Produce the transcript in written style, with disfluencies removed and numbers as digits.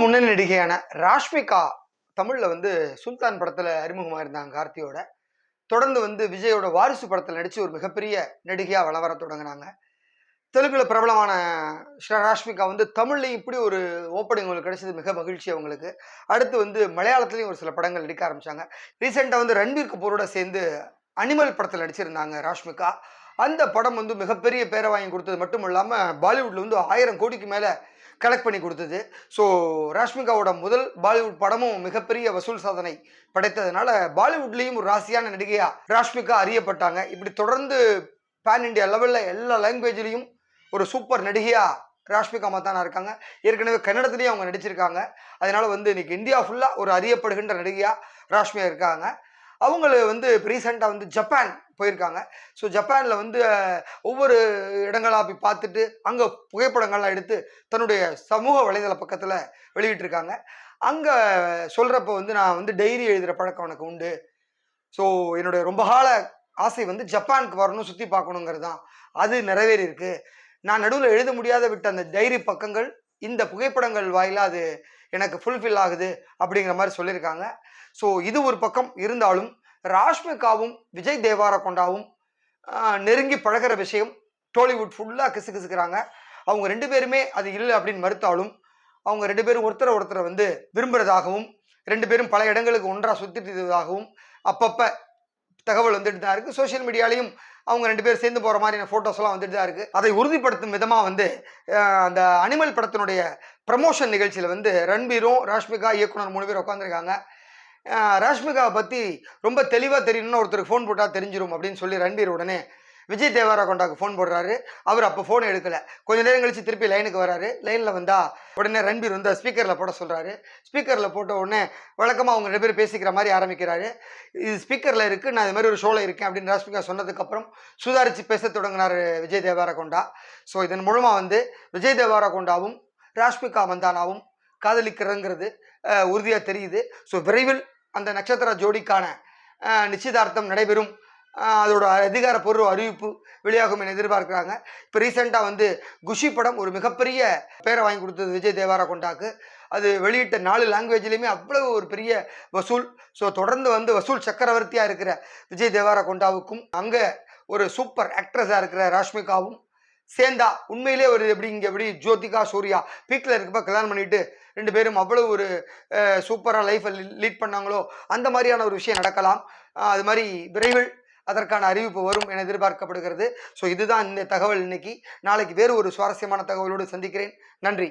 முன்னணி நடிகையான ராஷ்மிகா தமிழ்ல வந்து சுல்தான் படத்துல அறிமுகமா இருந்தாங்க கார்த்தியோட. தொடர்ந்து வந்து விஜயோட வாரிசு படத்துல நடிச்சு ஒரு மிகப்பெரிய நடிகையா வலம் வர தொடங்குனாங்க. தெலுங்குல பிரபலமான ராஷ்மிகா வந்து தமிழ்லையும் இப்படி ஒரு ஓப்பனிங் உங்களுக்கு கிடைச்சது மிக மகிழ்ச்சி அவங்களுக்கு. அடுத்து வந்து மலையாளத்திலையும் ஒரு சில படங்கள் நடிக்க ஆரம்பிச்சாங்க. ரீசெண்டா வந்து ரன்பீர் கபூரோட சேர்ந்து அனிமல் படத்துல நடிச்சிருந்தாங்க ராஷ்மிகா. அந்த படம் வந்து மிகப்பெரிய பேரை வாங்கி கொடுத்தது மட்டும் இல்லாம பாலிவுட்ல வந்து 1000 கோடிக்கு மேல கலெக்ட் பண்ணி கொடுத்தது. ஸோ ராஷ்மிகாவோட முதல் பாலிவுட் படமும் மிகப்பெரிய வசூல் சாதனை படைத்ததுனால பாலிவுட்லேயும் ஒரு ராசியான நடிகையா ராஷ்மிகா அறியப்பட்டாங்க. இப்படி தொடர்ந்து பேன் இண்டியா லெவலில் எல்லா லாங்குவேஜ்லையும் ஒரு சூப்பர் நடிகையா ராஷ்மிகா மத்தானா இருக்காங்க. ஏற்கனவே கன்னடத்துலேயும் அவங்க நடிச்சிருக்காங்க. அதனால வந்து இன்னைக்கு இந்தியா ஃபுல்லாக ஒரு அறியப்படுகின்ற நடிகையா ராஷ்மிகா இருக்காங்க. அவங்கள வந்து ரீசெண்டாக வந்து ஜப்பான் போயிருக்காங்க. ஸோ ஜப்பானில் வந்து ஒவ்வொரு இடங்களாக போய் பார்த்துட்டு அங்கே புகைப்படங்கள்லாம் எடுத்து தன்னுடைய சமூக வலைதள பக்கத்தில் வெளியிட்டிருக்காங்க. அங்கே சொல்கிறப்ப வந்து நான் வந்து டைரி எழுதுகிற பழக்கம் எனக்கு உண்டு. ஸோ என்னுடைய ரொம்ப கால ஆசை வந்து ஜப்பானுக்கு வரணும், சுற்றி பார்க்கணுங்கிறது தான். அது நிறைவேறி இருக்கு. நான் நடுவில் எழுத முடியாத விட்ட அந்த டைரி பக்கங்கள் இந்த புகைப்படங்கள் வாயிலாக அது எனக்கு ஃபுல்ஃபில் ஆகுது அப்படிங்கிற மாதிரி சொல்லியிருக்காங்க. ஸோ இது ஒரு பக்கம் இருந்தாலும் ராஷ்மிகாவும் விஜய் தேவரகொண்டாவும் நெருங்கி பழகிற விஷயம் டோலிவுட் ஃபுல்லாக கிசுக்கிறாங்க. அவங்க ரெண்டு பேருமே அது இல்லை அப்படின்னு மறுத்தாலும் அவங்க ரெண்டு பேரும் ஒருத்தரை வந்து விரும்புகிறதாகவும் ரெண்டு பேரும் பல இடங்களுக்கு ஒன்றாக சுற்றிட்டதாகவும் அப்பப்போ தகவல் வந்துட்டு தான் இருக்குது. சோஷியல் மீடியாலையும் அவங்க ரெண்டு பேரும் சேர்ந்து போகிற மாதிரியான ஃபோட்டோஸ்லாம் வந்துட்டு தான் இருக்குது. அதை உறுதிப்படுத்தும் விதமாக வந்து அந்த அனிமல் படத்தினுடைய ப்ரமோஷன் நிகழ்ச்சியில் வந்து ரன்பீரும் ராஷ்மிகா இயக்குனர் 3 பேர் உட்காந்துருக்காங்க. ராஷ்மிகாவை பற்றி ரொம்ப தெளிவாக தெரியணும்னு ஒருத்தருக்கு ஃபோன் போட்டால் தெரிஞ்சிடும் அப்படின்னு சொல்லி ரன்பீர் உடனே விஜய் தேவரகொண்டாவுக்கு ஃபோன் போடுறாரு. அவர் அப்போ ஃபோன் எடுக்கலை. கொஞ்சம் நேரம் கழிச்சு திருப்பி லைனுக்கு வராரு. லைனில் வந்தால் உடனே ரன்பீர் வந்து ஸ்பீக்கரில் போட சொல்கிறாரு. ஸ்பீக்கரில் போட்ட உடனே வழக்கமாக அவங்க 2 பேர் பேசிக்கிற மாதிரி ஆரம்பிக்கிறாரு. இது ஸ்பீக்கரில் இருக்குது, நான் இது மாதிரி ஒரு ஷோவில் இருக்கேன் அப்படின்னு ராஷ்மிகா சொன்னதுக்கப்புறம் சுதாரித்து பேச தொடங்கினார் விஜய் தேவரகொண்டா. ஸோ இதன் மூலமாக வந்து விஜய் தேவரகொண்டாவும் ராஷ்மிகா மந்தானாவும் காதலிக்கிறதுங்கிறது உறுதியாக தெரியுது. ஸோ விரைவில் அந்த நட்சத்திர ஜோடிக்கான நிச்சயதார்த்தம் நடைபெறும். அதோட அதிகாரப்பூர்வ அறிவிப்பு வெளியாகும் என எதிர்பார்க்குறாங்க. இப்போ ரீசெண்டாக வந்து குஷி படம் ஒரு மிகப்பெரிய பேரை வாங்கி கொடுத்தது விஜய் தேவரகொண்டாக்கு. அது வெளியிட்ட 4 லாங்குவேஜ்லேயுமே அவ்வளவு ஒரு பெரிய வசூல். ஸோ தொடர்ந்து வந்து வசூல் சக்கரவர்த்தியாக இருக்கிற விஜய் தேவரகொண்டாவுக்கும் அங்கே ஒரு சூப்பர் ஆக்ட்ரஸாக இருக்கிற ராஷ்மிகாவும் சேர்ந்தா உண்மையிலே ஒரு எப்படி ஜோதிகா சூர்யா பீக்கில் இருக்கப்ப கல்யாணம் பண்ணிட்டு 2 பேரும் அவ்வளவு ஒரு சூப்பராக லைஃப்பை லீட் பண்ணாங்களோ அந்த மாதிரியான ஒரு விஷயம் நடக்கலாம். அது மாதிரி விரைவில் அதற்கான அறிவிப்பு வரும் என எதிர்பார்க்கப்படுகிறது. ஸோ இதுதான் இந்த தகவல் இன்னைக்கு. நாளைக்கு வேறு ஒரு சுவாரஸ்யமான தகவலோடு சந்திக்கிறேன். நன்றி.